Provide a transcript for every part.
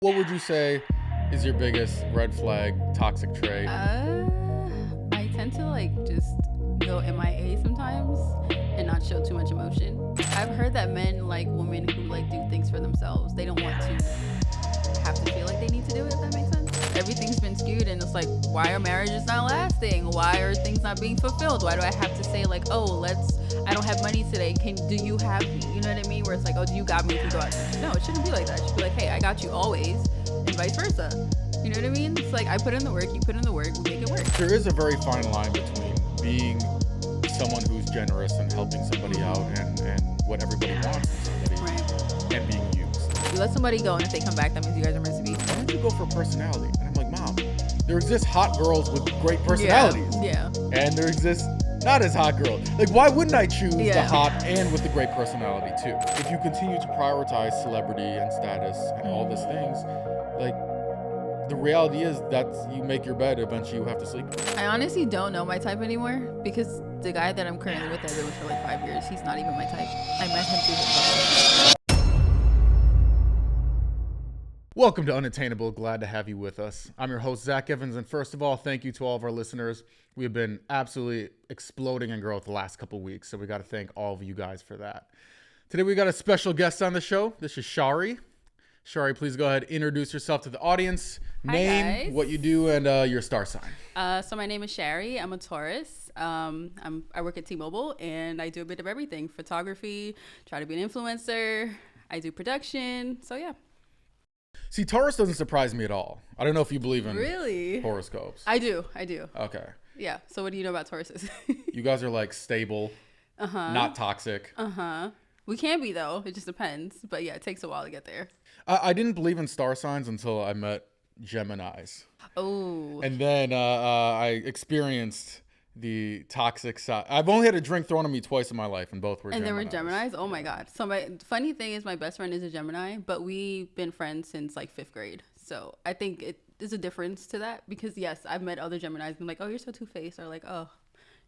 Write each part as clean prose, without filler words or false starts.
What would you say is your biggest red flag, toxic trait? I tend to just go MIA sometimes and not show too much emotion. I've heard that men like women who do things for themselves. They don't want to have to feel like they need to do it, if that makes sense. Everything's been skewed and it's like, why are marriages not lasting? Why are things not being fulfilled? Why do I have to say I don't have money today. Do you have me? You know what I mean? Where it's like, oh, do you got me if you go out tonight? No, it shouldn't be like that. It should be like, hey, I got you always, and vice versa. You know what I mean? It's like, I put in the work, you put in the work, we make it work. There is a very fine line between being someone who's generous and helping somebody out and what everybody wants from somebody, Right. and being used. You let somebody go, and if they come back, that means you guys are meant to be. Why don't you go for personality? And I'm like, Mom, there exist hot girls with great personalities. Yeah. And there exists not as hot girls. Like, why wouldn't I choose the Yeah. hot and with the great personality too? If you continue to prioritize celebrity and status and all these things, like, the reality is that you make your bed, eventually you have to sleep. I honestly don't know my type anymore because the guy that I'm currently with, I've been with for 5 years. He's not even my type. I met him through his. Welcome to Unattainable. Glad to have you with us. I'm your host, Zach Evans, and first of all, thank you to all of our listeners. We have been absolutely exploding in growth the last couple of weeks, so we got to thank all of you guys for that. Today we got a special guest on the show. This is Shari. Shari, please go ahead, introduce yourself to the audience. Hi, Name, guys. what you do, and your star sign. So my name is Shari. I'm a Taurus. I work at T-Mobile, and I do a bit of everything: photography, try to be an influencer. I do production. So yeah. See, Taurus doesn't surprise me at all. I don't know if you believe in Really? horoscopes. I do. Okay. Yeah. So what do you know about Tauruses? You guys are like stable, not toxic. We can be though. It just depends. But yeah, it takes a while to get there. I didn't believe in star signs until I met Geminis. Oh. And then I experienced the toxic side. I've only had a drink thrown on me twice in my life, and both were And Geminis. there were Geminis? Oh my God. So my funny thing is my best friend is a Gemini, but we've been friends since 5th grade. So I think it is a difference to that because yes, I've met other Geminis and like, oh, you're so two-faced, or like, oh,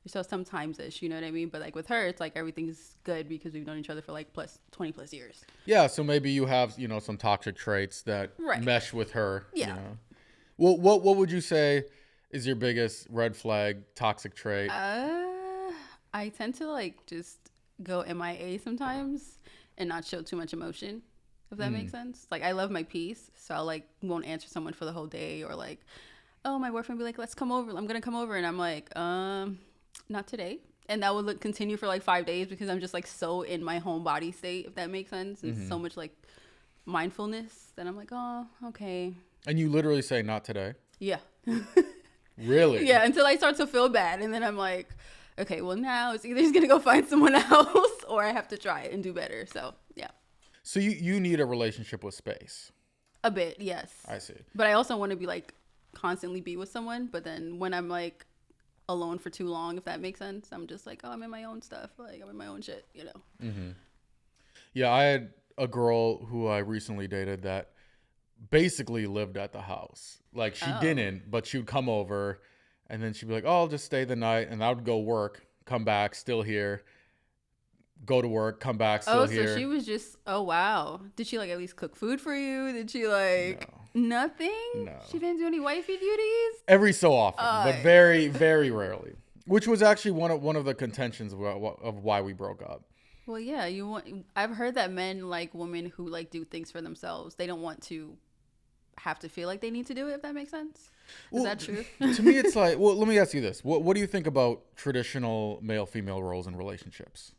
you're so sometimes-ish, you know what I mean? But with her, it's like everything's good because we've known each other for 20 plus years. Yeah, so maybe you have, some toxic traits that Right. mesh with her. Yeah. Well, what would you say is your biggest red flag, toxic trait? I tend to just go MIA sometimes and not show too much emotion, if that makes sense. I love my peace, so I won't answer someone for the whole day, or oh, my boyfriend be like, let's come over, I'm gonna come over, and I'm like, not today. And that would continue for 5 days because I'm just so in my home body state, if that makes sense, and so much mindfulness that I'm like, oh, okay. And you literally say, not today? Yeah. Really? Yeah, until I start to feel bad, and then I'm like, okay, well now it's either he's gonna go find someone else or I have to try it and do better. So yeah. So you need a relationship with space. A bit, yes. I see. But I also want to be constantly be with someone. But then when I'm alone for too long, if that makes sense, I'm just oh, I'm in my own stuff. I'm in my own shit, Mm-hmm. Yeah, I had a girl who I recently dated that basically lived at the house. She didn't, but she would come over and then she'd be like, oh, I'll just stay the night. And I would go work, come back, still here, go to work, come back, still here. Oh, so she was just, oh, wow. Did she at least cook food for you? Did she nothing? No. She didn't do any wifey duties? Every so often, but very, very rarely. Which was actually one of the contentions of why we broke up. Well, yeah, I've heard that men like women who do things for themselves. They don't want to have to feel like they need to do it, if that makes sense. Is that true? To me, it's well, let me ask you this. What do you think about traditional male-female roles in relationships?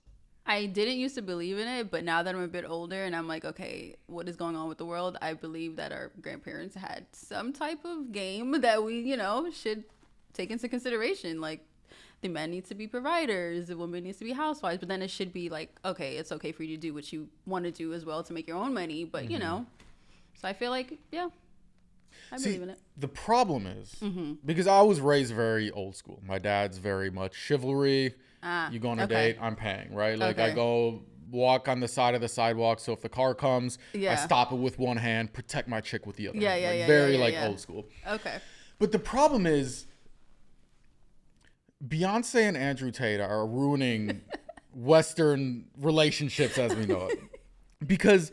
I didn't used to believe in it, but now that I'm a bit older and I'm okay, what is going on with the world? I believe that our grandparents had some type of game that we, should take into consideration. The men needs to be providers, the woman needs to be housewives, but then it should be okay, it's okay for you to do what you want to do as well to make your own money, but so I feel yeah, I believe in it. The problem is, because I was raised very old school. My dad's very much chivalry. You go on a date, I'm paying, right? I go walk on the side of the sidewalk, so if the car comes, I stop it with one hand, protect my chick with the other. Very old school. Okay. But the problem is, Beyonce and Andrew Tate are ruining Western relationships as we know it. Because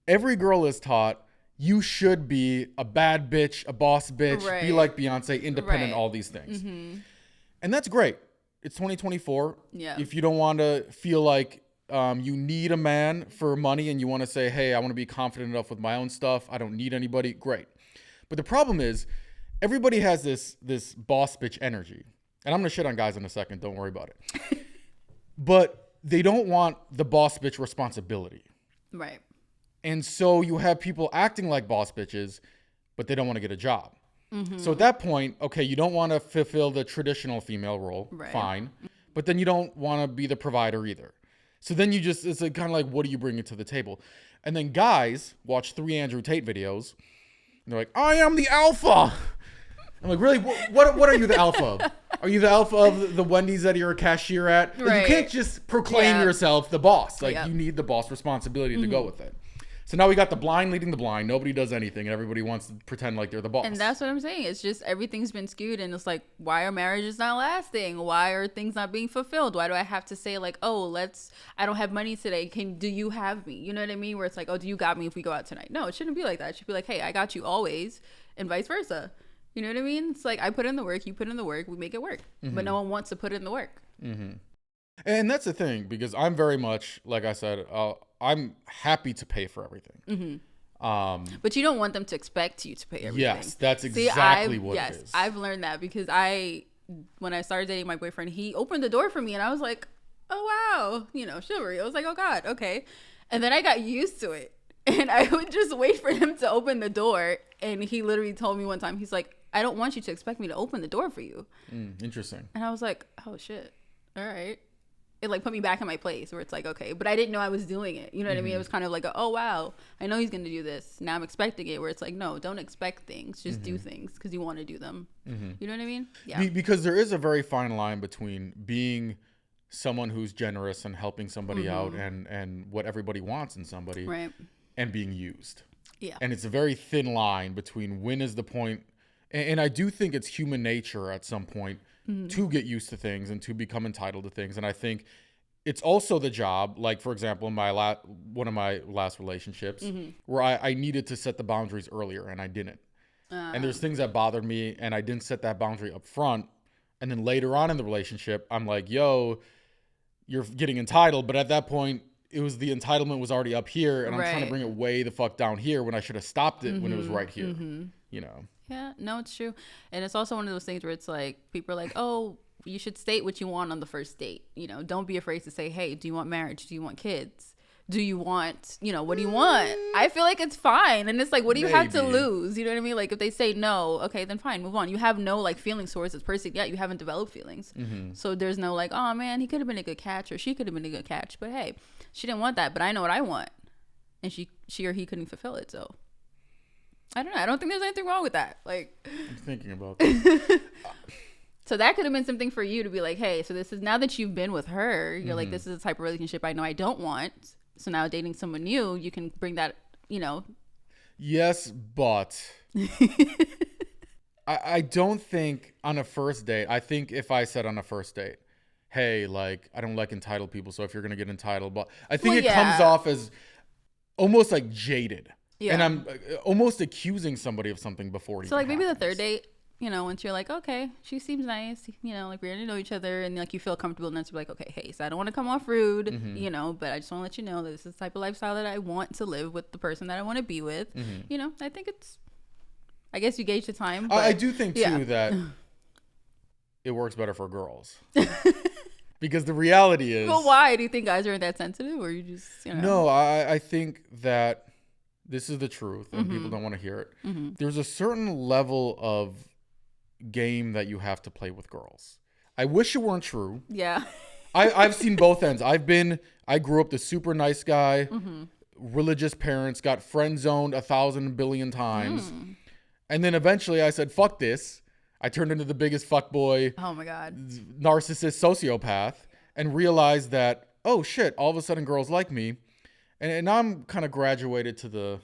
every girl is taught you should be a bad bitch, a boss bitch, Right. be like Beyonce, independent, Right. all these things. Mm-hmm. And that's great. It's 2024. Yeah. If you don't want to feel like you need a man for money and you want to say, hey, I want to be confident enough with my own stuff, I don't need anybody, great. But the problem is everybody has this boss bitch energy. And I'm going to shit on guys in a second. Don't worry about it. But they don't want the boss bitch responsibility. Right. And so you have people acting like boss bitches, but they don't want to get a job. Mm-hmm. So at that point, okay, you don't want to fulfill the traditional female role. Right. Fine. But then you don't want to be the provider either. So then you just, it's like, kind of like, what are you bringing to the table? And then guys watch 3 Andrew Tate videos. And they're like, I am the alpha. I'm like, really? What are you the alpha of? Are you the alpha of the Wendy's that you're a cashier at? Like, Right. you can't just proclaim yourself the boss. Like, Yep. you need the boss responsibility to go with it. So now we got the blind leading the blind. Nobody does anything, and everybody wants to pretend like they're the boss. And that's what I'm saying. It's just everything's been skewed, and it's like, why are marriages not lasting? Why are things not being fulfilled? Why do I have to say like, oh, I don't have money today. Do you have me? You know what I mean? Where it's like, oh, do you got me if we go out tonight? No, it shouldn't be like that. It should be like, hey, I got you always, and vice versa. You know what I mean? It's like, I put in the work, you put in the work, we make it work. But no one wants to put in the work. Mm-hmm. And that's the thing, because I'm very much, like I said, I'm happy to pay for everything. But you don't want them to expect you to pay everything. Yes, that's exactly what it is. I've learned that because when I started dating my boyfriend, he opened the door for me and I was like, oh, wow, chivalry. I was like, oh God, okay. And then I got used to it. And I would just wait for him to open the door. And he literally told me one time, he's like, I don't want you to expect me to open the door for you. Interesting. And I was like, oh shit. All right. It like put me back in my place where it's like, okay, but I didn't know I was doing it. You know what I mean? It was kind of like, oh wow, I know he's going to do this. Now I'm expecting it, where it's like, no, don't expect things. Just do things because you want to do them. You know what I mean? Yeah. Because there is a very fine line between being someone who's generous and helping somebody out and what everybody wants in somebody, Right. and being used. Yeah. And it's a very thin line between when is the point. And I do think it's human nature at some point to get used to things and to become entitled to things. And I think it's also the job, like, for example, in one of my last relationships, where I needed to set the boundaries earlier and I didn't. And there's things that bothered me and I didn't set that boundary up front. And then later on in the relationship, I'm like, yo, you're getting entitled. But at that point, the entitlement was already up here and I'm trying to bring it way the fuck down here when I should have stopped it when it was right here, you know? Yeah, no, it's true. And it's also one of those things where it's like, people are like, oh, you should state what you want on the first date. Don't be afraid to say, hey, do you want marriage? Do you want kids? Do you want, what do you want? I feel like it's fine. And it's like, what do you have to lose? You know what I mean? Like, if they say no, okay, then fine, move on. You have no like feelings towards this person yet. You haven't developed feelings. So there's no like, oh man, he could have been a good catch or she could have been a good catch. But hey, she didn't want that, but I know what I want. And she or he couldn't fulfill it. So I don't know. I don't think there's anything wrong with that. Like, I'm thinking about that. So that could have been something for you to be like, hey, so this is, now that you've been with her, you're like, this is the type of relationship I know I don't want. So now dating someone new, you can bring that, Yes, but I don't think on a first date, I think if I said on a first date, hey, like, I don't like entitled people, so if you're going to get entitled, but I think it comes off as almost like jaded. Yeah. And I'm almost accusing somebody of something before it So like maybe happens. the third date, once you're like, okay, she seems nice, like we're going to know each other and like you feel comfortable enough to be like, okay, hey, so I don't want to come off rude, but I just want to let you know that this is the type of lifestyle that I want to live with the person that I want to be with. I think I guess you gauge the time. But, I do think too that it works better for girls. Because the reality is... Well, why? Do you think guys aren't that sensitive or you just, No, I think that this is the truth and people don't want to hear it. There's a certain level of game that you have to play with girls. I wish it weren't true. Yeah. I've seen both ends. I grew up the super nice guy, religious parents, got friend zoned 1,000 billion times. And then eventually I said, fuck this. I turned into the biggest fuckboy, oh my God, narcissist, sociopath, and realized that, oh shit, all of a sudden girls like me. And now I'm kind of graduated to the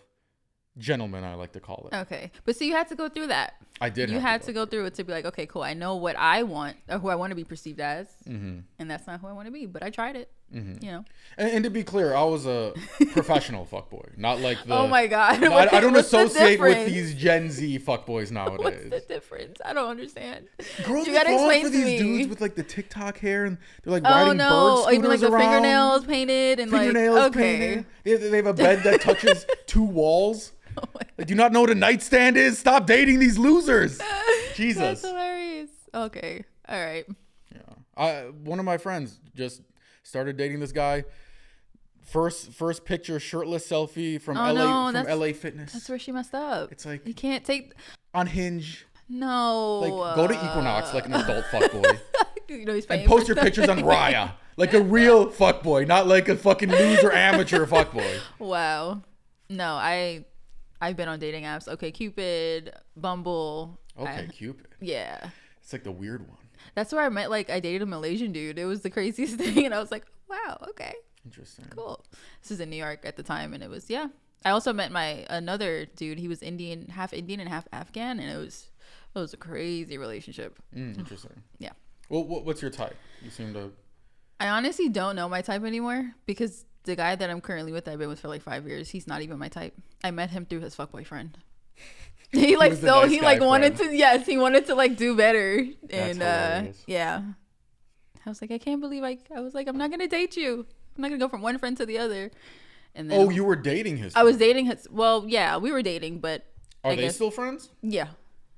gentleman, I like to call it. Okay. But so you had to go through that. I did. You had to go through it to be like, okay, cool. I know what I want or who I want to be perceived as. And that's not who I want to be. But I tried it. You know. And to be clear, I was a professional fuckboy, not like the. Oh my God! I don't What's the associate with difference? these Gen Z fuckboys nowadays. What's the difference? I don't understand. Girls You are gotta falling explain for to these me. dudes with like the TikTok hair and they're like Oh riding no! bird Oh, scooters even like the around. fingernails painted and Fingernails like okay. painted. They have a bed that touches 2 walls. Oh my Like, do you not know what a nightstand is? Stop dating these losers. Jesus. That's hilarious. Okay. All right. Yeah. One of my friends just started dating this guy. First picture, shirtless selfie from LA Fitness. That's where she messed up. It's like you can't take on Hinge. No. Like go to Equinox like an adult fuckboy. You know, he's And paying post for your pictures on Raya. Like a real fuckboy, not like a fucking loser amateur fuckboy. Wow. No, I've been on dating apps. Okay, Cupid, Bumble. Okay, Cupid. Yeah. It's like the weird one. That's where I met, like, I dated a Malaysian dude. It was the craziest thing. And I was like, wow, okay. Interesting. Cool. This is in New York at the time. And it was, yeah. I also met another dude. He was half Indian and half Afghan. And it was a crazy relationship. Interesting. Yeah. Well, what's your type? You seem to... I honestly don't know my type anymore because the guy that I'm currently with, I've been with for like 5 years. He's not even my type. I met him through his fuckboy friend. He wanted to like do better. And yeah. I was like, I can't believe I was like, I'm not gonna date you. I'm not gonna go from one friend to the other. And then you were dating his friend. I was dating his yeah, we were dating, but Are they still friends? Yeah.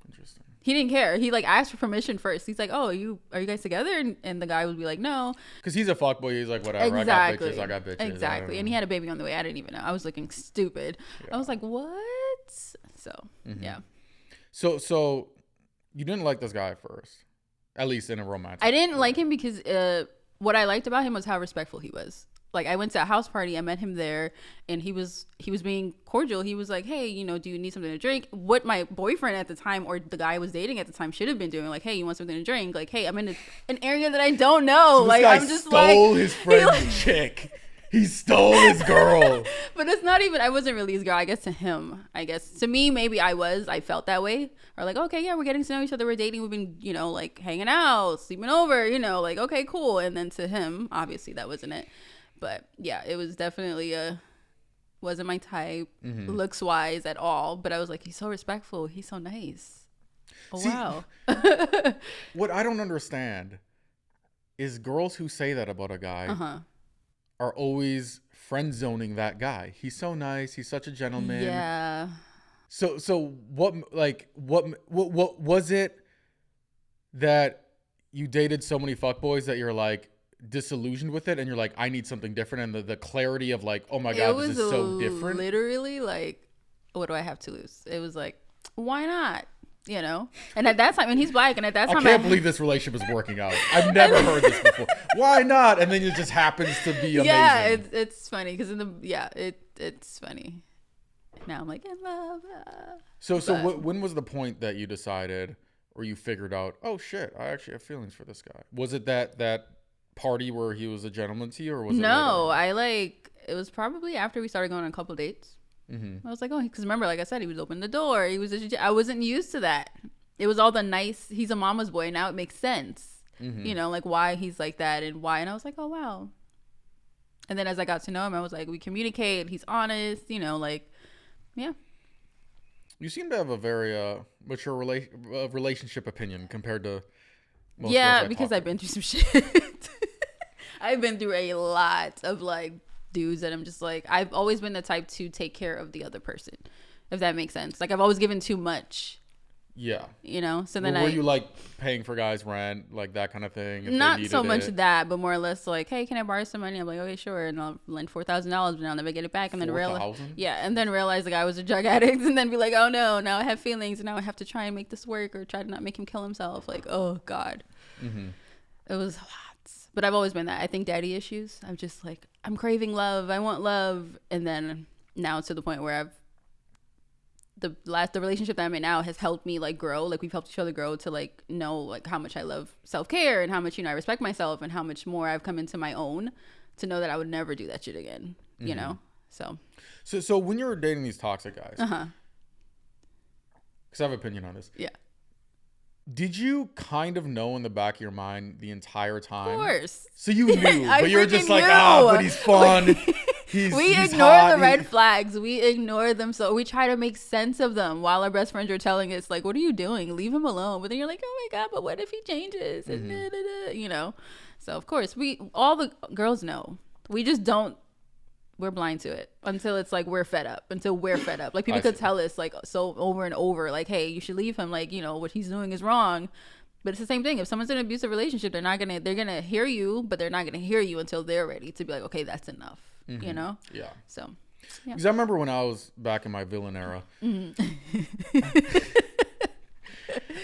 Interesting. He didn't care. He like asked for permission first. He's like, "Oh, are you guys together?" And the guy would be like, "No." Because he's a fuckboy. He's like, whatever. Exactly. I got bitches. Exactly. And he had a baby on the way. I didn't even know. I was looking stupid. Yeah. I was like, "What?" So yeah. So you didn't like this guy at first, at least in a romantic. I didn't like him because what I liked about him was how respectful he was. Like I went to a house party, I met him there, and he was being cordial. He was like, "Hey, do you need something to drink?" What my boyfriend at the time or the guy I was dating at the time should have been doing, like, "Hey, you want something to drink?" Like, "Hey, I'm in an area that I don't know." So like, guy I'm just stole his friend's chick. He stole his girl. But it's not even. I wasn't really his girl. I guess to him. I guess to me, maybe I was. I felt that way. Or like, okay, yeah, we're getting to know each other. We're dating. We've been, like hanging out, sleeping over. Like, okay, cool. And then to him, obviously, that wasn't it. But yeah, it was definitely wasn't my type, looks wise at all. But I was like, he's so respectful. He's so nice. Oh, See, wow. What I don't understand is girls who say that about a guy are always friend zoning that guy. He's so nice. He's such a gentleman. Yeah. So what was it that you dated so many fuckboys that you're like disillusioned with it and you're like, I need something different, and the clarity of like, oh my god, this is so different? Literally like, what do I have to lose? It was like, why not? And at that time, and he's black, and at that time, I can't believe this relationship is working out. I've never heard this before. Why not? And then it just happens to be amazing. Yeah, it's funny because it's funny. Now I'm like in love. So when was the point that you decided or you figured out, oh shit, I actually have feelings for this guy? Was it that party where he was a gentleman to you, or was it no? It was probably after we started going on a couple dates. I was like, oh, because remember, like I said, he was opening the door. I wasn't used to that. It was all the nice. He's a mama's boy. Now it makes sense. Like why he's like that and why. And I was like, oh wow. And then as I got to know him, I was like, we communicate. He's honest. Like, yeah. You seem to have a very mature relationship opinion compared to most girls because I've been through some shit. I've been through a lot of like dudes that I'm just like, I've always been the type to take care of the other person, if that makes sense. Like I've always given too much. Yeah. So then were you like paying for guys' rent, like that kind of thing? Not so much that, but more or less like, hey, can I borrow some money? I'm like, okay, sure, and I'll lend $4,000, but I'll never get it back. And then realize the guy was a drug addict, and then be like, oh no, now I have feelings, and now I have to try and make this work or try to not make him kill himself. Like, oh god, it was a lot. But I've always been that. I think daddy issues. I'm just like, I'm craving love. I want love. And then now it's to the point where the relationship that I'm in now has helped me like grow. Like we've helped each other grow to like know like how much I love self-care and how much, I respect myself and how much more I've come into my own to know that I would never do that shit again, So when you were dating these toxic guys, because I have an opinion on this. Yeah. Did you kind of know in the back of your mind the entire time? Of course. So you knew, but you were just like, knew. but he's fun. We ignore hot. the red flags. We ignore them. So we try to make sense of them while our best friends are telling us, like, what are you doing? Leave him alone. But then you're like, oh my God, but what if he changes? And you know? So, of course, all the girls know. We just don't. We're blind to it until it's like we're fed up. Like people could tell us like so over and over, like, hey, you should leave him. Like, you know, what he's doing is wrong. But it's the same thing. If someone's in an abusive relationship, they're gonna hear you, but they're not gonna hear you until they're ready to be like, okay, that's enough. You know? Yeah. So. Yeah. Because I remember when I was back in my villain era,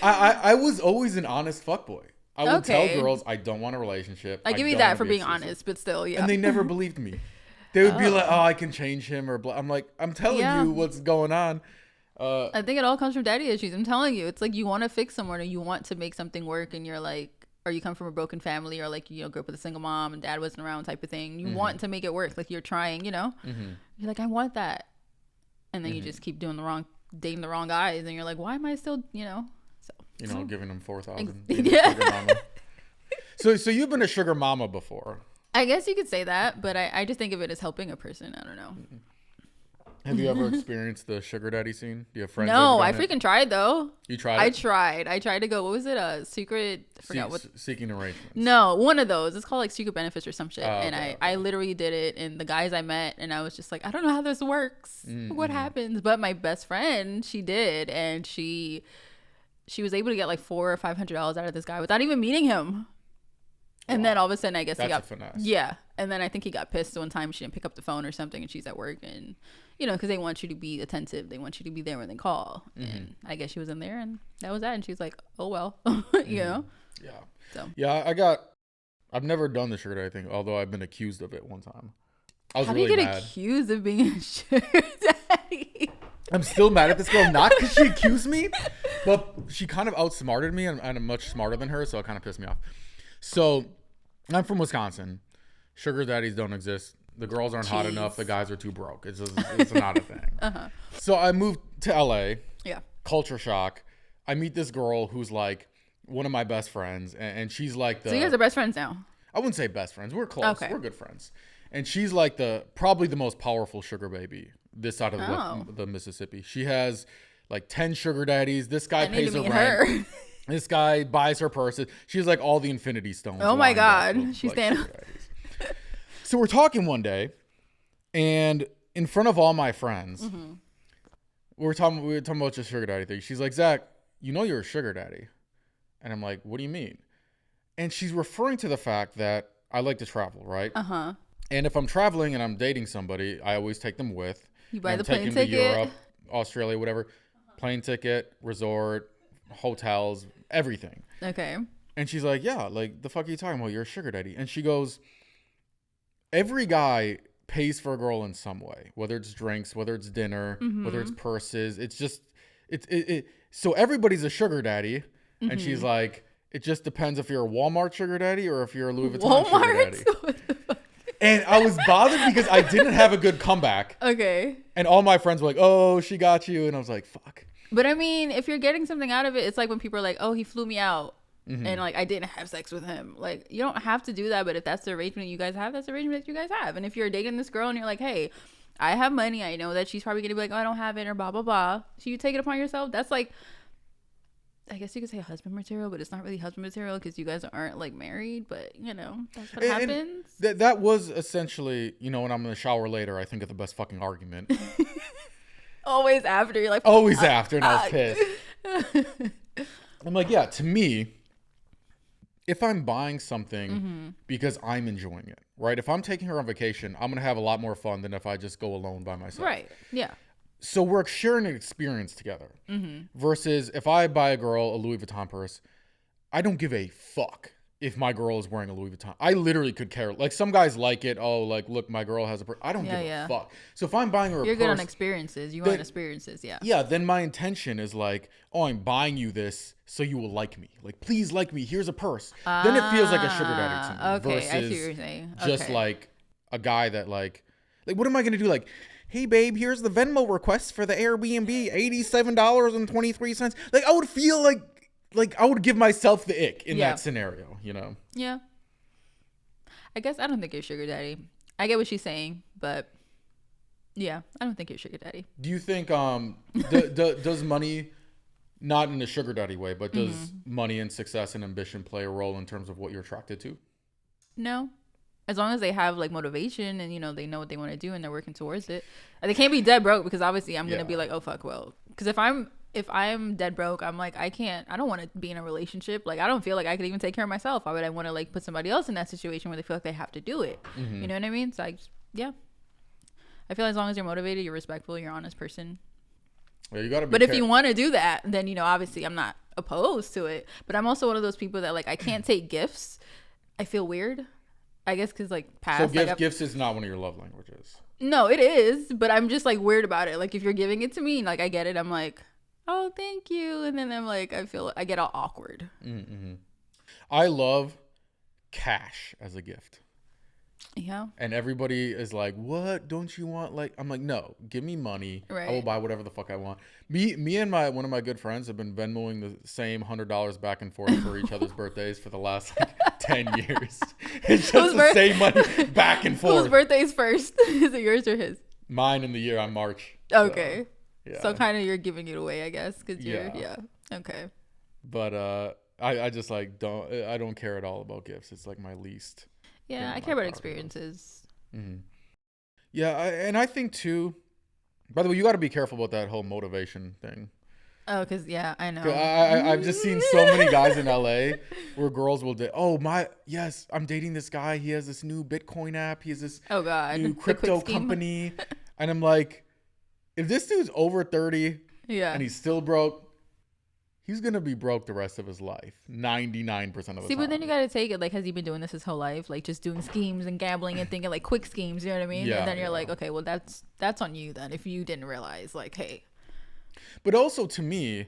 I was always an honest fuckboy. I would tell girls I don't want a relationship. I give you that for being honest, but still, yeah. And they never believed me. They would be like, oh, I can change him or blah. I'm like, I'm telling you what's going on. I think it all comes from daddy issues. I'm telling you, it's like you want to fix someone or you want to make something work and you're like, or you come from a broken family or like, you know, grew up with a single mom and dad wasn't around type of thing. You want to make it work. Like you're trying, you know, you're like, I want that. And then you just keep dating the wrong guys. And you're like, why am I still, you know, giving them 4,000. Yeah. So you've been a sugar mama before. I guess you could say that, but I just think of it as helping a person. I don't know. Have you ever experienced the sugar daddy scene? Do you have friends? No, I freaking tried though. You tried? I tried to go. What was it? Secret? I forgot what. Seeking arrangements. No, one of those. It's called like secret benefits or some shit. Oh, and I literally did it. And the guys I met, and I was just like, I don't know how this works. What happens? But my best friend, she did, and she was able to get like $400 or $500 out of this guy without even meeting him. And then all of a sudden, I guess he got a finesse. Yeah, and then I think he got pissed one time. She didn't pick up the phone or something, and she's at work, and you know, because they want you to be attentive, they want you to be there when they call. And I guess she was in there, and that was that. And she's like, "Oh well," you know. Yeah. So. Yeah, I've never done the sugar daddy thing, although I've been accused of it one time. I was How really do you get mad. accused of being a sugar daddy? I'm still mad at this girl, not because she accused me, but she kind of outsmarted me, and I'm much smarter than her, so it kind of pissed me off. So, I'm from Wisconsin. Sugar daddies don't exist. The girls aren't hot enough. The guys are too broke. It's not a thing. So, I moved to LA. Yeah. Culture shock. I meet this girl who's like one of my best friends, and she's like So you guys are best friends now? I wouldn't say best friends. We're close. Okay. We're good friends. And she's like probably the most powerful sugar baby this side of the Mississippi. She has like 10 sugar daddies. This guy pays her rent. This guy buys her purses. She's like all the infinity stones. Oh my God. She's standing. So we're talking one day, and in front of all my friends, we were talking about just sugar daddy thing. She's like, Zach, you know you're a sugar daddy. And I'm like, what do you mean? And she's referring to the fact that I like to travel, right? And if I'm traveling and I'm dating somebody, I always take them with. You buy the Take plane them ticket? to Europe, Australia, whatever. Plane ticket, resort, hotels, everything. Okay. And she's like, yeah, like, the fuck are you talking about? You're a sugar daddy. And she goes, every guy pays for a girl in some way, whether it's drinks, whether it's dinner, whether it's purses. It's just, so everybody's a sugar daddy. And she's like, it just depends if you're a Walmart sugar daddy or if you're a Louis Vuitton sugar daddy. And I was bothered because I didn't have a good comeback. Okay. And all my friends were like, oh, she got you. And I was like, fuck. But I mean, if you're getting something out of it, it's like when people are like, oh, he flew me out. And like, I didn't have sex with him. Like, you don't have to do that. But if that's the arrangement you guys have, that's the arrangement that you guys have. And if you're dating this girl and you're like, hey, I have money. I know that she's probably going to be like, oh, I don't have it or blah, blah, blah. So you take it upon yourself. That's like, I guess you could say husband material, but it's not really husband material because you guys aren't like married. But, you know, that's what happens. That was essentially, you know, when I'm in the shower later, I think of the best fucking argument. Always after. You're like, always after. And I was pissed. I'm like, yeah, to me, if I'm buying something because I'm enjoying it, right? If I'm taking her on vacation, I'm going to have a lot more fun than if I just go alone by myself. Right. Yeah. So we're sharing an experience together. Versus if I buy a girl a Louis Vuitton purse, I don't give a fuck if my girl is wearing a Louis Vuitton. I literally could care. Like, some guys like it. Oh, like, look, my girl has a purse. I don't give a fuck. So if I'm buying her a purse. You're good on experiences. You want experiences, yeah. Yeah, then my intention is like, oh, I'm buying you this so you will like me. Like, please like me. Here's a purse. Then it feels like a sugar daddy to me. Okay, versus I see what you're saying. Just like a guy that like, what am I going to do? Like, hey, babe, here's the Venmo request for the Airbnb, $87.23. Like, I would feel like like I would give myself the ick in that scenario, you know? Yeah. I guess I don't think you're sugar daddy. I get what she's saying, but yeah, I don't think you're sugar daddy. Do you think does money, not in a sugar daddy way, but does money and success and ambition play a role in terms of what you're attracted to? No. As long as they have like motivation and, you know, they know what they want to do and they're working towards it. And they can't be dead broke, because obviously I'm going to be like, oh, fuck, well. Because if I'm dead broke, I'm like, I don't want to be in a relationship. Like, I don't feel like I could even take care of myself. Why would I want to like put somebody else in that situation where they feel like they have to do it? You know what I mean? So I feel as long as you're motivated, you're respectful, you're an honest person. Yeah, you gotta be. But if you want to do that, then, you know, obviously I'm not opposed to it. But I'm also one of those people that like, I can't take gifts. I feel weird. I guess because like past. So gifts is not one of your love languages. No, it is. But I'm just like weird about it. Like if you're giving it to me, like I get it. I'm like, oh, thank you. And then I'm like, I get all awkward. I love cash as a gift. Yeah. And everybody is like, what? Don't you want like, I'm like, no, give me money. Right. I will buy whatever the fuck I want. Me and one of my good friends have been Venmoing the same $100 back and forth for each other's birthdays for the last like 10 years. It's just the same money back and forth. Whose birthday's first? Is it yours or his? Mine in the year. I'm March. Okay. So, yeah. So kind of you're giving it away, I guess, because you're, Okay. But I just like I don't care at all about gifts. It's like my least. Yeah, I care about experiences. Yeah, and I think too, by the way, you got to be careful about that whole motivation thing. Oh, because, I know. I've just seen so many guys in LA where girls will I'm dating this guy. He has this new Bitcoin app. He has this new crypto company. And I'm like, if this dude's over 30 and he's still broke, he's going to be broke the rest of his life, 99% of the time. See, but then you got to take it, like, has he been doing this his whole life? Like, just doing schemes and gambling and thinking, like, quick schemes, you know what I mean? Yeah, and then you're like, okay, well, that's on you then, if you didn't realize, like, hey. But also, to me,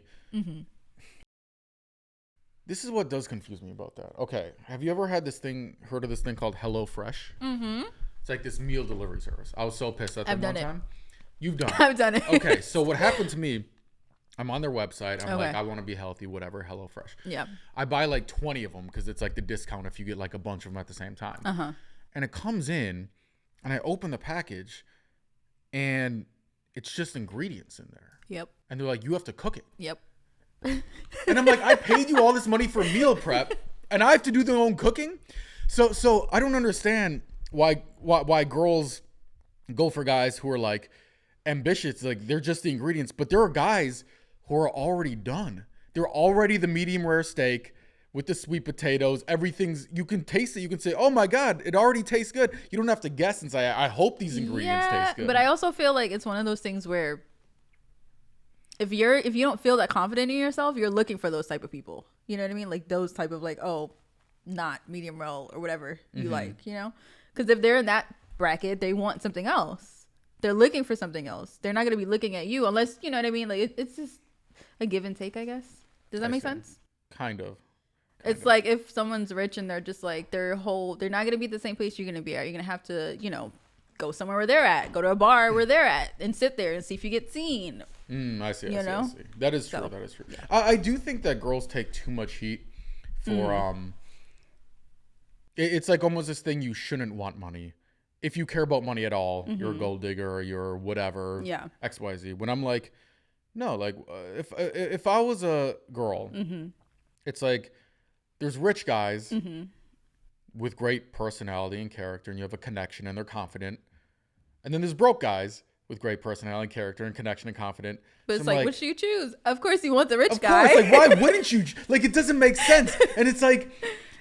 this is what does confuse me about that. Okay, have you ever heard of this thing called HelloFresh? It's like this meal delivery service. I was so pissed at them one time. You've done it. I've done it. Okay, so what happened to me, I'm on their website. I'm like, I want to be healthy, whatever, HelloFresh. Yeah. I buy like 20 of them because it's like the discount if you get like a bunch of them at the same time. And it comes in, and I open the package, and it's just ingredients in there. Yep. And they're like, you have to cook it. Yep. And I'm like, I paid you all this money for meal prep, and I have to do their own cooking? So I don't understand why girls go for guys who are like ambitious. Like, they're just the ingredients. But there are guys who are already done. They're already the medium rare steak with the sweet potatoes. Everything's, you can taste it. You can say, oh my God, it already tastes good. You don't have to guess and say, I hope these ingredients taste good. But I also feel like it's one of those things where if you don't feel that confident in yourself, you're looking for those type of people. You know what I mean? Like those type of like, oh, not medium well or whatever you like, you know? Because if they're in that bracket, they want something else. They're looking for something else. They're not going to be looking at you unless, you know what I mean? Like it's just a give and take, I guess. Does that make sense? Kind of. It's like if someone's rich and they're just like they're not going to be at the same place you're going to be at. You're going to have to, you know, go somewhere where they're at, go to a bar where they're at and sit there and see if you get seen. I see. That is true. That is true. Yeah. I do think that girls take too much heat for, it's like almost this thing, you shouldn't want money. If you care about money at all, you're a gold digger or you're whatever, XYZ. When I'm like, no, like if I was a girl, it's like there's rich guys with great personality and character, and you have a connection and they're confident. And then there's broke guys with great personality and character and connection and confident. But so it's like, which do you choose? Of course you want the rich guy. Of course, like why wouldn't you? Like it doesn't make sense. And it's like,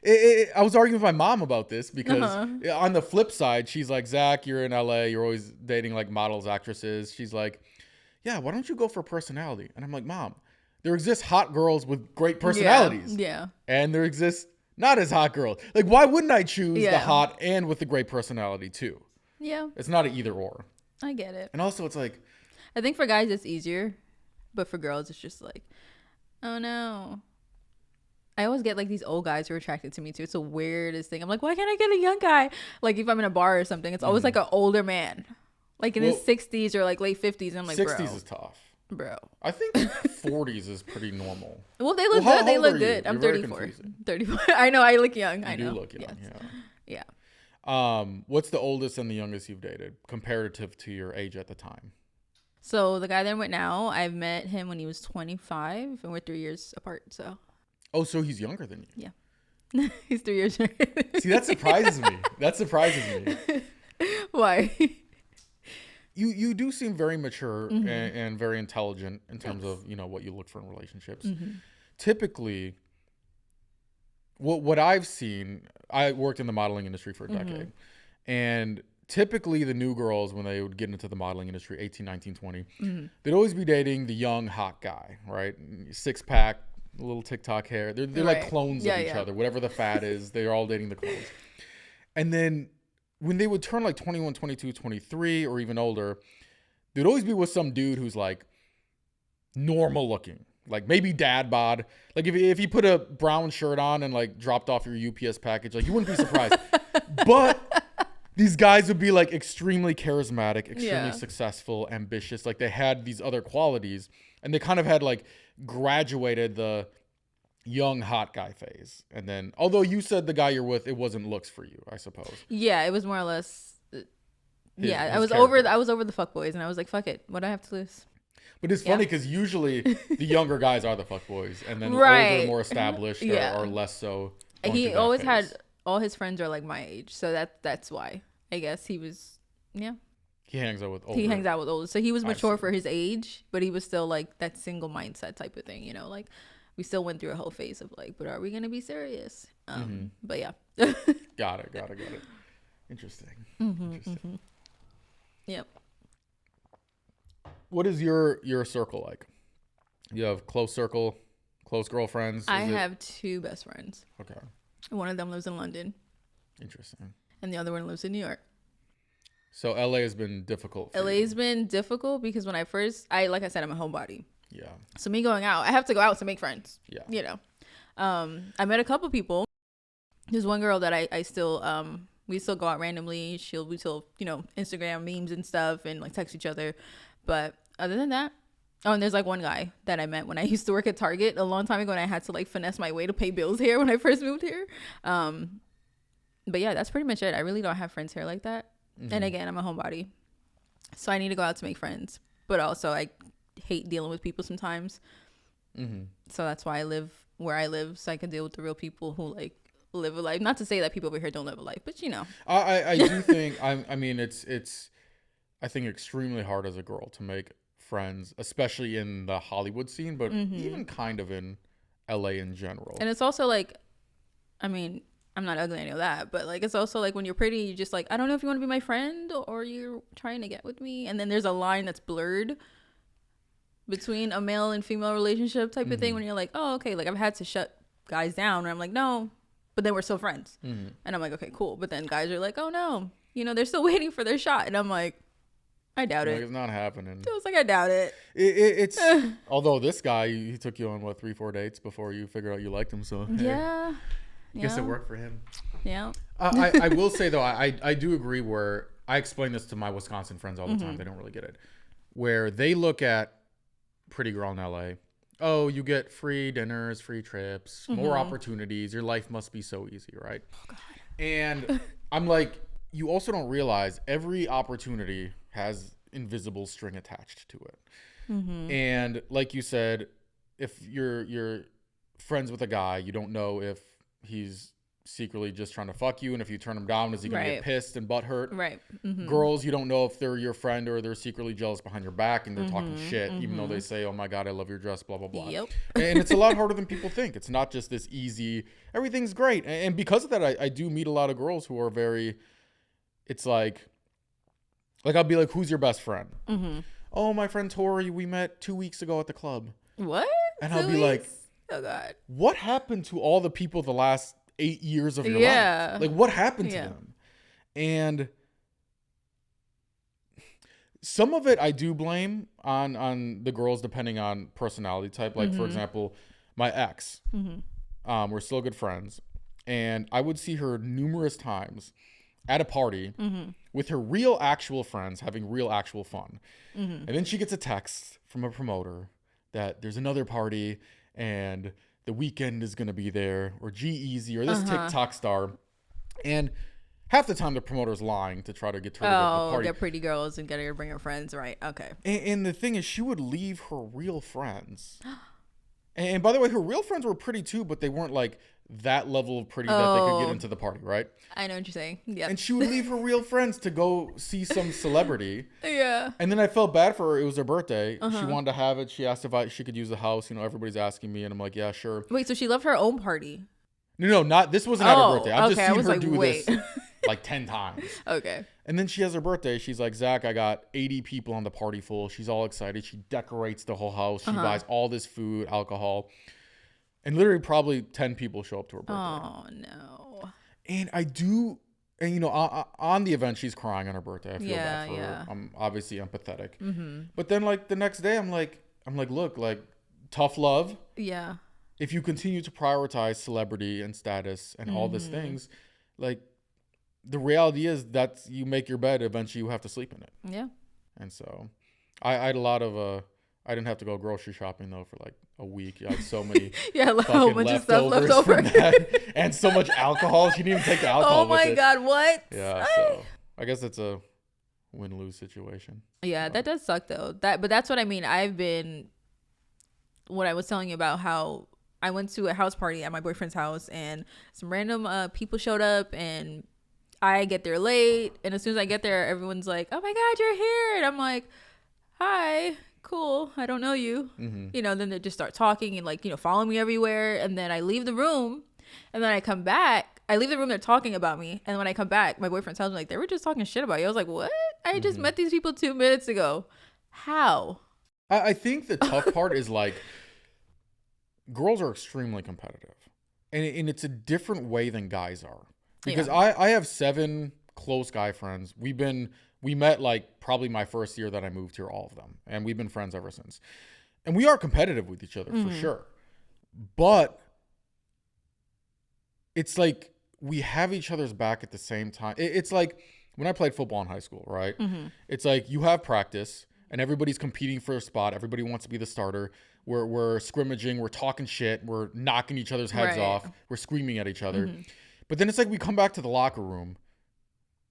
I was arguing with my mom about this because on the flip side, she's like, Zach, you're in LA, you're always dating like models, actresses. She's like, yeah, why don't you go for personality? And I'm like, Mom, there exist hot girls with great personalities. Yeah. And there exists not as hot girls. Like, why wouldn't I choose the hot and with the great personality too? Yeah. It's not an either or. I get it. And also it's like, I think for guys it's easier, but for girls it's just like, oh no. I always get like these old guys who are attracted to me too. It's the weirdest thing. I'm like, why can't I get a young guy? Like if I'm in a bar or something, it's always like an older man, like in his 60s or like late 50s. And I'm like, 60s is tough. Bro. I think 40s is pretty normal. Well, they look how good. They old look are you? good. I'm You're very 34. confusing. 34. I know. I look young. I know. You do look young. Yes. Yeah. What's the oldest and the youngest you've dated comparative to your age at the time? So the guy that I'm with now, I've met him when he was 25, and we're 3 years apart. So. Oh, so he's younger than you. Yeah. He's 3 years younger. See, that surprises me. That surprises me. Why? You do seem very mature and very intelligent in terms of, what you look for in relationships. Typically, what I've seen, I worked in the modeling industry for a decade. And typically the new girls, when they would get into the modeling industry, 18, 19, 20, they'd always be dating the young, hot guy, right? 6-pack, little TikTok hair. They're Right. like clones of each other. Whatever the fad is, they're all dating the clones. And then when they would turn like 21, 22, 23, or even older, they'd always be with some dude who's like normal looking, like maybe dad bod. Like if you put a brown shirt on and like dropped off your UPS package, like you wouldn't be surprised. But these guys would be like extremely charismatic, extremely successful, ambitious. Like they had these other qualities, and they kind of had like graduated the young hot guy phase. And then, although you said the guy you're with, it wasn't looks for you, I suppose. Yeah, it was more or less. His I was character. over the fuckboys, and I was like, fuck it, what do I have to lose? But it's funny because usually the younger guys are the fuckboys, and then Right. older, more established are less so. going He through that always phase. had all his friends are like my age, so that's why I guess he was He hangs out with older. he hangs out with older, so he was I mature see. for his age, but he was still like that single mindset type of thing, like we still went through a whole phase of like, but are we gonna be serious? But yeah. Got it. Interesting. Yep. What is your circle like? You have close circle, close girlfriends? I have 2 best friends. Okay. One of them lives in London, Interesting. and the other one lives in New York. So LA has been difficult for you. LA's been difficult because when like I said, I'm a homebody. Yeah. So me going out, I have to go out to make friends. Yeah. I met a couple people. There's one girl that I still we still go out randomly. We still Instagram memes and stuff and like text each other. But other than that, and there's like one guy that I met when I used to work at Target a long time ago, and I had to like finesse my way to pay bills here when I first moved here. But yeah, that's pretty much it. I really don't have friends here like that. And again, I'm a homebody, so I need to go out to make friends. But also, I hate dealing with people sometimes. So that's why I live where I live, so I can deal with the real people who like live a life. Not to say that people over here don't live a life, but I do think I mean it's I think extremely hard as a girl to make friends, especially in the Hollywood scene, but even kind of in LA in general. And it's also like, I mean, I'm not ugly, I know that, but like it's also like when you're pretty, you just like, I don't know if you want to be my friend or you're trying to get with me. And then there's a line that's blurred between a male and female relationship type of thing when you're like, oh, okay, like I've had to shut guys down where I'm like, no, but then we're still friends. And I'm like, okay, cool. But then guys are like, oh no, they're still waiting for their shot. And I'm like, I doubt Like, it. it's not happening. I was like, I doubt it. It's although this guy, he took you on 3-4 dates before you figured out you liked him. So hey, Yeah. I guess it worked for him. Yeah. I will say though, I do agree where I explain this to my Wisconsin friends all the time. They don't really get it. Where they look at pretty girl in LA. Oh, you get free dinners, free trips, more opportunities. Your life must be so easy, right? Oh, God. And I'm like, you also don't realize every opportunity has invisible string attached to it. And like you said, if you're friends with a guy, you don't know if he's secretly just trying to fuck you, and if you turn him down, is he gonna get pissed and butthurt? Right. Girls, you don't know if they're your friend or they're secretly jealous behind your back and they're talking shit, even though they say, oh my God, I love your dress, blah blah blah. Yep. And it's a lot harder than people think. It's not just this easy, everything's great. And because of that, I do meet a lot of girls who are very, it's like I'll be like, who's your best friend? Oh, my friend Tori, we met 2 weeks ago at the club. What? And I'll be like, oh God, what happened to all the people the last 8 years of your life? Like, what happened to them? And some of it I do blame on the girls, depending on personality type. Like, for example, my ex, we're still good friends, and I would see her numerous times at a party with her real actual friends having real actual fun. And then she gets a text from a promoter that there's another party and the Weeknd is going to be there, or G-Eazy, or this TikTok star. And half the time the promoter's lying to try to get her to go to the party. Get pretty girls and get her to bring her friends, right? Okay. And the thing is, she would leave her real friends. And by the way, her real friends were pretty too, but they weren't like that level of pretty that they could get into the party, right? I know what you're saying. Yeah. And she would leave her real friends to go see some celebrity. Yeah. And then I felt bad for her. It was her birthday. She wanted to have it. She asked if she could use the house. You know, everybody's asking me, and I'm like, yeah, sure. Wait, so she left her own party? No, not this wasn't at her birthday. I've just seen her like, do this like 10 times. Okay. And then she has her birthday. She's like, Zach, I got 80 people on the party full. She's all excited. She decorates the whole house. She buys all this food, alcohol. And literally probably 10 people show up to her birthday. Oh, no. And I do, and you know, on the event, she's crying on her birthday. I feel bad for her. I'm obviously empathetic. But then like the next day, I'm like, look, like tough love. Yeah. If you continue to prioritize celebrity and status and all these things, like the reality is that you make your bed, eventually you have to sleep in it. Yeah. And so I had a lot of, I didn't have to go grocery shopping though for like a week. I had so many a whole bunch of stuff left over. And so much alcohol. She didn't even take the alcohol. Oh my God, what? Yeah, so I guess it's a win-lose situation. Yeah, that does suck though. But that's what I mean. What I was telling you about how I went to a house party at my boyfriend's house and some random people showed up and I get there late. And as soon as I get there, everyone's like, oh my God, you're here. And I'm like, hi. Cool, I don't know you. You know, then they just start talking and like, you know, follow me everywhere. And then I leave the room and then I come back. I leave the room, they're talking about me. And when I come back, my boyfriend tells me like, they were just talking shit about you. I was like, what? I just met these people 2 minutes ago. How? I think the tough part is like, girls are extremely competitive. And it's a different way than guys are. Because I have 7 close guy friends. We met like probably my first year that I moved here, all of them. And we've been friends ever since. And we are competitive with each other for sure. But it's like we have each other's back at the same time. It's like when I played football in high school, right? It's like you have practice and everybody's competing for a spot. Everybody wants to be the starter. We're scrimmaging. We're talking shit. We're knocking each other's heads off. We're screaming at each other. But then it's like we come back to the locker room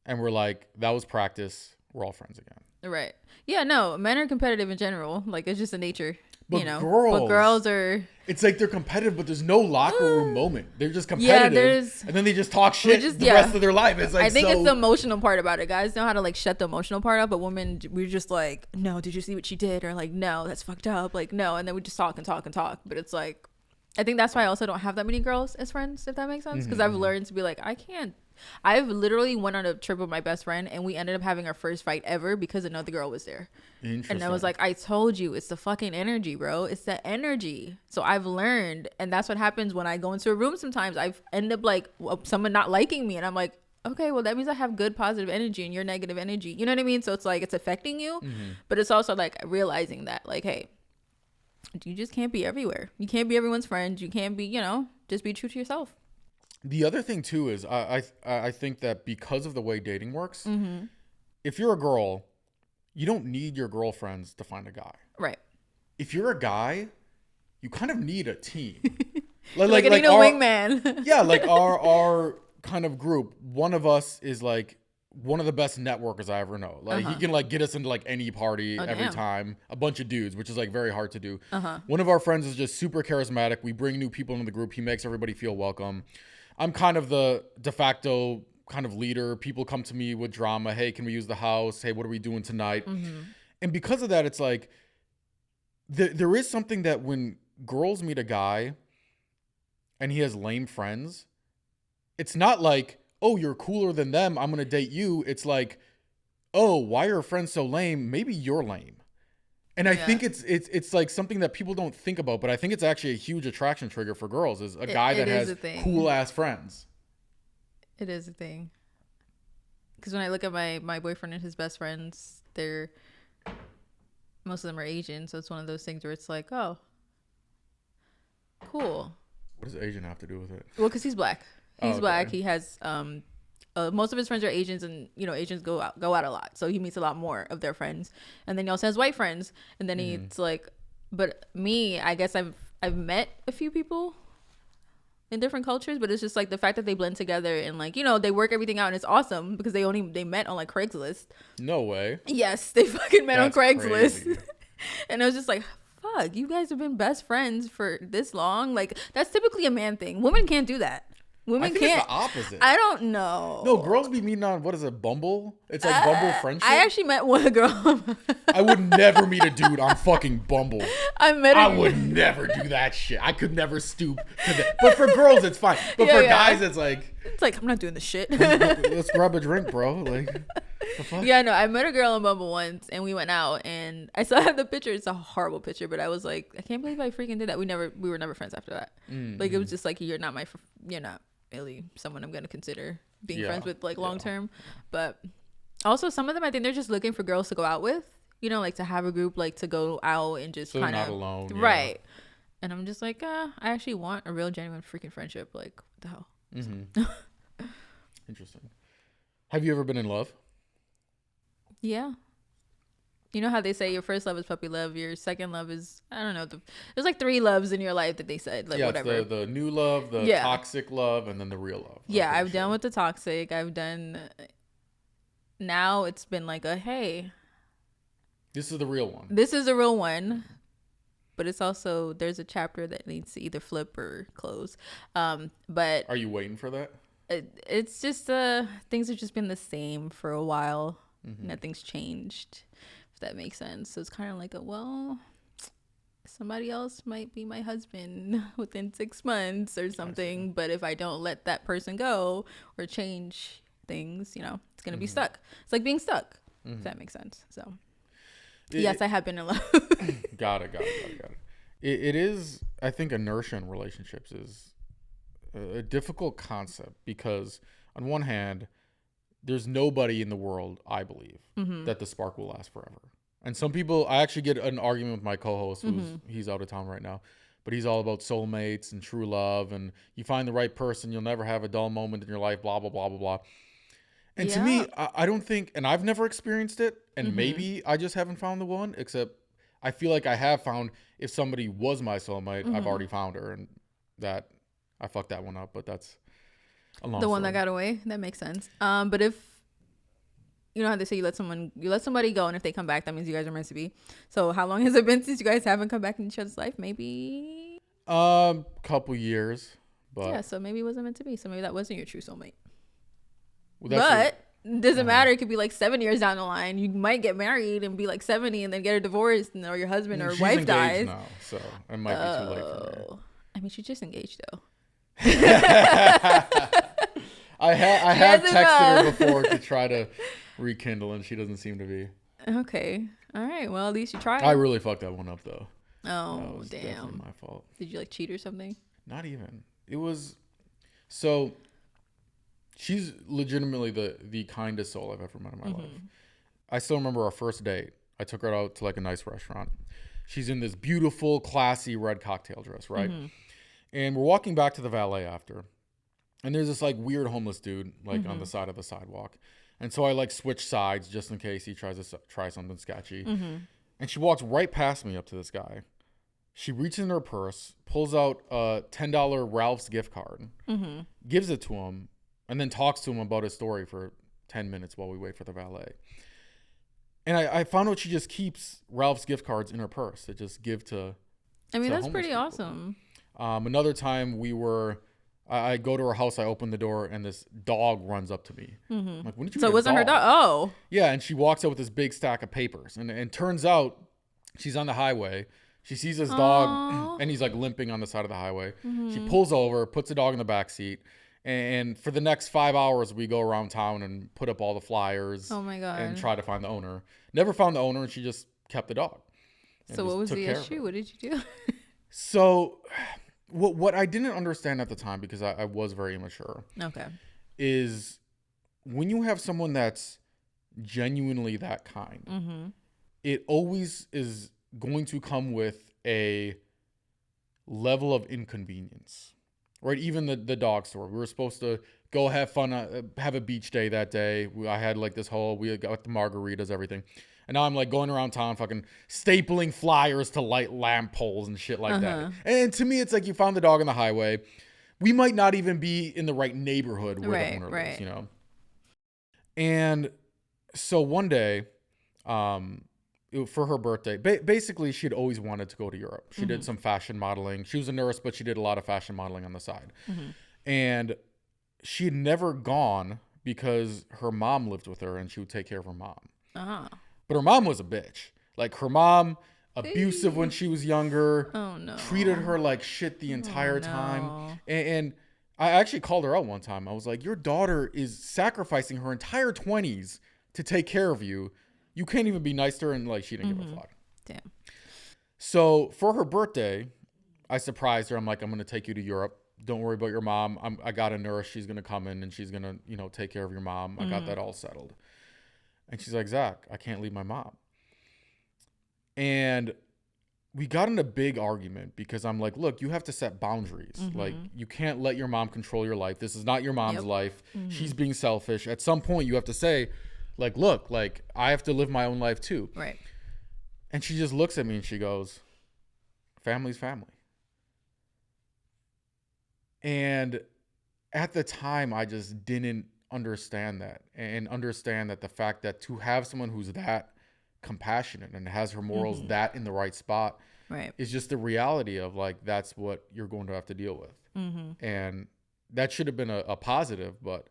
and we're like, that was practice. We're all friends again. Right. Yeah, no, men are competitive in general. Like, it's just a nature, but you know. Girls are... It's like they're competitive, but there's no locker room moment. They're just competitive. And then they just talk shit the rest of their life. It's like, I think it's the emotional part about it. Guys know how to, like, shut the emotional part up. But women, we're just like, no, did you see what she did? Or, like, no, that's fucked up. Like, no. And then we just talk and talk and talk. But it's like... I think that's why I also don't have that many girls as friends, if that makes sense. Because I've learned to be like, I can't. I've literally went on a trip with my best friend and we ended up having our first fight ever because another girl was there. And I was like, I told you, it's the fucking energy, bro. It's the energy. So I've learned. And that's what happens when I go into a room sometimes. I end up like someone not liking me. And I'm like, okay, well, that means I have good positive energy and you're negative energy. You know what I mean? So it's like, it's affecting you. But it's also like realizing that like, hey, you just can't be everywhere. You can't be everyone's friend. You can't be, you know, just be true to yourself. The other thing too is I think that because of the way dating works, if you're a girl, you don't need your girlfriends to find a guy. Right. If you're a guy, you kind of need a team. like need a wingman. Yeah, like our kind of group, one of us is like one of the best networkers I ever know. Like he can like get us into like any party every time. A bunch of dudes, which is like very hard to do. One of our friends is just super charismatic. We bring new people into the group. He makes everybody feel welcome. I'm kind of the de facto kind of leader. People come to me with drama. Hey, can we use the house? Hey, what are we doing tonight? And because of that, it's like there is something that when girls meet a guy and he has lame friends, it's not like, oh, you're cooler than them, I'm going to date you. It's like, oh, why are your friends so lame? Maybe you're lame. And I think it's like something that people don't think about, but I think it's actually a huge attraction trigger for girls is a guy that has cool ass friends. It is a thing. Because when I look at my boyfriend and his best friends, most of them are Asian. So it's one of those things where it's like, oh, cool. What does Asian have to do with it? Well, because he's black. He's black. He has most of his friends are Asians, and Asians go out a lot, so he meets a lot more of their friends. And then he also has white friends, and then he's like, but me, I guess I've met a few people in different cultures, but it's just like the fact that they blend together and like they work everything out, and it's awesome because they met on like Craigslist. No way. Yes, they fucking met on Craigslist. Crazy. And I was just like, fuck, you guys have been best friends for this long. Like, that's typically a man thing. Women can't do that. Women can't. It's the opposite. I don't know. No, girls be meeting on, what is it, Bumble? It's like Bumble friendship. I actually met one girl. I would never meet a dude on fucking Bumble. I would never do that shit. I could never stoop to that. But for girls, it's fine. But for guys, it's like, I'm not doing this shit. Let's grab a drink, bro. Like, the fuck? Yeah, no, I met a girl on Bumble once, and we went out, and I still have the picture. It's a horrible picture, but I was like, I can't believe I freaking did that. We were never friends after that. Like, it was just like, you're not really someone I'm gonna consider being friends with like long term. But also, some of them, I think they're just looking for girls to go out with, like to have a group, like to go out and just kind of not alone, right. And I'm just like, I actually want a real genuine freaking friendship. Like, what the hell? Interesting. Have you ever been in love? Yeah. You know how they say your first love is puppy love, your second love is, I don't know, there's like 3 loves in your life that they said, like whatever. It's the new love, the toxic love, and then the real love. Yeah, I've done with the toxic. Now it's been like hey. This is the real one. This is the real one. But it's also, there's a chapter that needs to either flip or close. But are you waiting for that? It's just, things have just been the same for a while. Nothing's changed. If that makes sense. So it's kind of like somebody else might be my husband within 6 months or something. But if I don't let that person go or change things, it's going to be stuck. It's like being stuck, if that makes sense. So yes, I have been in love. Got it. It is, I think inertia in relationships is a difficult concept because on one hand, there's nobody in the world, I believe, that the spark will last forever. And some people, I actually get an argument with my co-host, he's out of town right now, but he's all about soulmates and true love, and you find the right person, you'll never have a dull moment in your life, blah, blah, blah, blah, blah. And to me, I don't think, and I've never experienced it, and maybe I just haven't found the one, except I feel like I have found, if somebody was my soulmate, I've already found her, and that, I fucked that one up, but that's a long story. One that got away, that makes sense. But if, you know how they say you let somebody go, and if they come back, that means you guys are meant to be. So how long has it been since you guys haven't come back in each other's life? Maybe couple years, but yeah, so maybe it wasn't meant to be. So maybe that wasn't your true soulmate. Well, but it doesn't matter. It could be like 7 years down the line. You might get married and be like 70 and then get a divorce, or your husband or wife dies. Now, so it might be too late for me. I mean, she's just engaged though. I have texted her before to try to rekindle, and she doesn't seem to be. Okay. All right. Well, at least you tried. I really fucked that one up though. Oh, that was damn. Definitely my fault. Did you like cheat or something? Not even. It was so. She's legitimately the kindest soul I've ever met in my life. I still remember our first date. I took her out to like a nice restaurant. She's in this beautiful, classy red cocktail dress, right? And we're walking back to the valet after. And there's this like weird homeless dude like on the side of the sidewalk. And so I like switch sides just in case he tries to try something sketchy. And she walks right past me up to this guy. She reaches in her purse, pulls out a $10 Ralph's gift card, gives it to him, and then talks to him about his story for 10 minutes while we wait for the valet. And I found out she just keeps Ralph's gift cards in her purse to just give to. I mean, to that's pretty people. awesome. Another time I go to her house, I open the door, and this dog runs up to me. I'm like, when did you So get it wasn't a her dog? Oh. Yeah, and she walks out with this big stack of papers. And turns out she's on the highway. She sees this dog, and he's like limping on the side of the highway. She pulls over, puts the dog in the back seat. And for the next 5 hours, we go around town and put up all the flyers. Oh my God. And try to find the owner. Never found the owner, and she just kept the dog. So what was the issue? What did you do? So what I didn't understand at the time, because I was very immature. Okay. Is when you have someone that's genuinely that kind, it always is going to come with a level of inconvenience. right? Even the dog store. We were supposed to go have fun, have a beach day that day. I had like this whole, we got the margaritas, everything. And now I'm like going around town fucking stapling flyers to light lamp poles and shit like that. And to me, it's like you found the dog on the highway. We might not even be in the right neighborhood where the owner lives, you know? And so one day, for her birthday, basically she'd always wanted to go to Europe. She did some fashion modeling. She was a nurse, but she did a lot of fashion modeling on the side. And she had never gone because her mom lived with her and she would take care of her mom. But her mom was a bitch. Like her mom, abusive when she was younger. Oh no. Treated her like shit the entire time. And I actually called her out one time. I was like, your daughter is sacrificing her entire 20s to take care of you. You can't even be nice to her. And like, she didn't give a fuck. Damn. So for her birthday, I surprised her. I'm like, I'm going to take you to Europe. Don't worry about your mom. I got a nurse. She's going to come in and she's going to, you know, take care of your mom. I got that all settled. And she's like, Zach, I can't leave my mom. And we got in a big argument because I'm like, look, you have to set boundaries. Like, you can't let your mom control your life. This is not your mom's life. She's being selfish. At some point, you have to say, like, look, like, I have to live my own life too. Right. And she just looks at me and she goes, family's family. And at the time, I just didn't understand that, and understand that the fact that to have someone who's that compassionate and has her morals that in the right spot is just the reality of like, that's what you're going to have to deal with. And that should have been a positive, but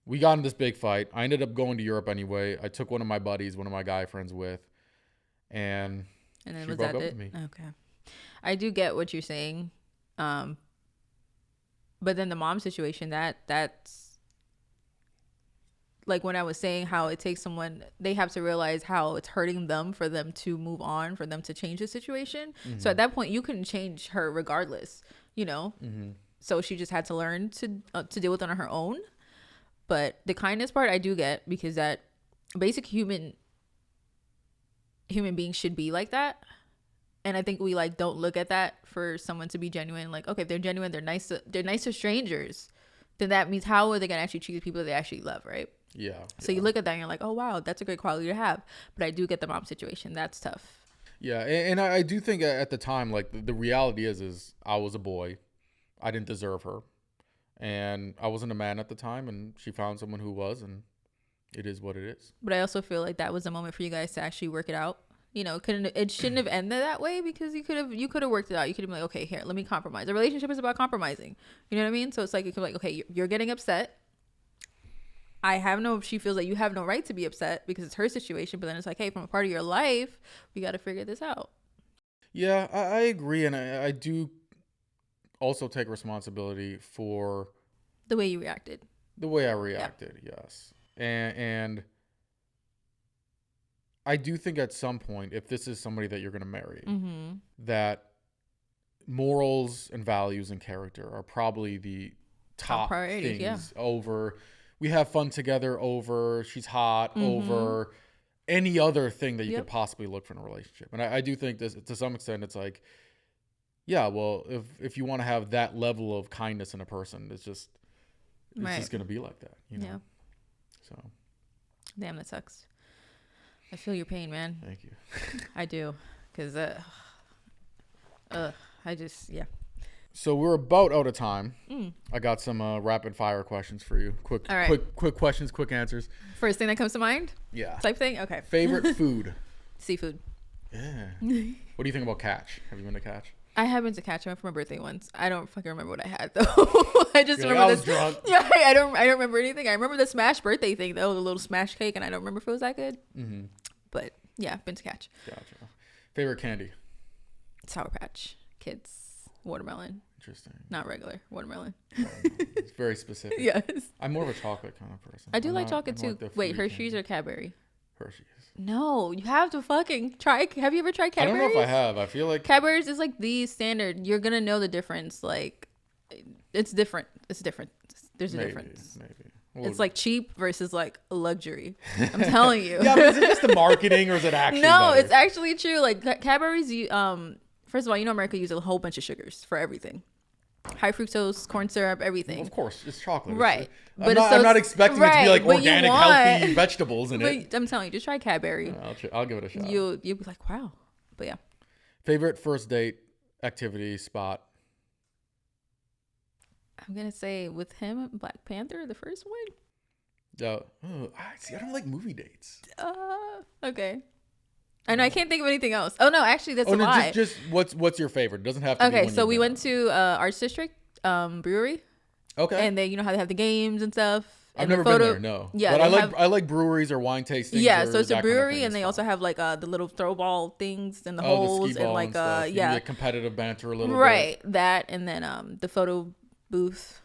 we got in this big fight. I ended up going to Europe anyway. I took one of my buddies, one of my guy friends with, and then she broke up with me. Okay. I do get what you're saying. But then the mom situation, that's like when I was saying how it takes someone, they have to realize how it's hurting them for them to move on, for them to change the situation. So at that point, you couldn't change her regardless, you know? So she just had to learn to deal with it on her own. But the kindness part I do get, because that basic human beings should be like that. And I think we like don't look at that for someone to be genuine. Like, okay, if they're genuine, they're nice to strangers, then that means how are they gonna actually treat the people that they actually love, right? Yeah. So you look at that and you're like, oh wow, that's a great quality to have. But I do get the mom situation. That's tough. Yeah, and I do think at the time, like the reality is I was a boy. I didn't deserve her. And I wasn't a man at the time, and she found someone who was, and it is what it is. But I also feel like that was a moment for you guys to actually work it out. You know, it shouldn't have ended that way, because you could have worked it out. You could have been like, okay, here, let me compromise. A relationship is about compromising. You know what I mean? So it's like, you could be like, okay, you're getting upset. She feels like you have no right to be upset because it's her situation. But then it's like, hey, from a part of your life, we got to figure this out. Yeah, I agree. And I do also take responsibility for the way you reacted. The way I reacted, yes. And I do think at some point, if this is somebody that you're going to marry, that morals and values and character are probably the top things over, we have fun together, over she's hot, over any other thing that you could possibly look for in a relationship. And I do think this, to some extent, it's like, yeah, well, if you want to have that level of kindness in a person, it's just going to be like that, you know? Yeah. So. Damn, that sucks. I feel your pain, man. Thank you. I do. Because, So we're about out of time. I got some rapid fire questions for you. Quick questions, quick answers. First thing that comes to mind? Yeah. Type thing? Okay. Favorite food? Seafood. Yeah. What do you think about Catch? Have you been to Catch? I have been to Catch. I went for my birthday once. I don't fucking remember what I had though. I just remember I was drunk. Yeah, I don't remember anything. I remember the smash birthday thing though, the little smash cake, and I don't remember if it was that good. But yeah, been to Catch. Gotcha. Favorite candy? Sour Patch Kids. Watermelon. Interesting. Not regular watermelon. It's very specific. Yes. I'm more of a chocolate kind of person. I do like chocolate too. Wait, Hershey's or Cadbury? Hershey's. No, you have to fucking try. Have you ever tried Cadbury's? I don't know if I have. I feel like Cadbury's is like the standard. You're gonna know the difference. Like, it's different. It's different. There's a difference. Maybe. Well, it's like cheap versus like luxury. I'm telling you. Yeah, but is it just the marketing or is it actually? No, better? It's actually true. Like Cadbury's, first of all, you know America uses a whole bunch of sugars for everything. high fructose, corn syrup, everything. Of course, it's chocolate. Right. I'm not expecting it to be like organic, healthy vegetables in it. I'm telling you, just try Cadbury. I'll give it a shot. You'll be like, wow. But yeah. Favorite first date activity spot? I'm going to say with him, Black Panther, the first one. I don't like movie dates. Okay. I know I can't think of anything else. Oh no, actually that's a lie. Just what's your favorite? It doesn't have to be. Okay, so we went to Arts District brewery. Okay. And they, how they have the games and stuff. I've never been there, no. Yeah, but I like breweries or wine tastings. Yeah, so it's a brewery, and they also have like the little throw ball things and the holes and like and competitive banter a little bit. Right, that, and then the photo booth.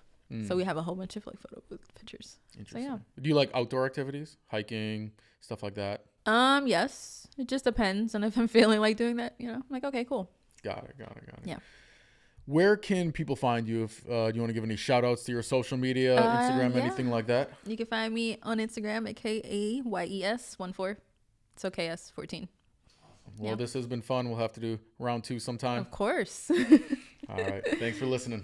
So we have a whole bunch of like photo booth pictures. Interesting. So, yeah. Do you like outdoor activities, hiking, stuff like that? Yes, it just depends on if I'm feeling like doing that. I'm like, okay, cool. Got it. Yeah. Where can people find you? If you want to give any shout outs to your social media, Instagram, anything like that? You can find me on Instagram at KAYES14. So KS14. Well, this has been fun. We'll have to do round 2 sometime. Of course. All right. Thanks for listening.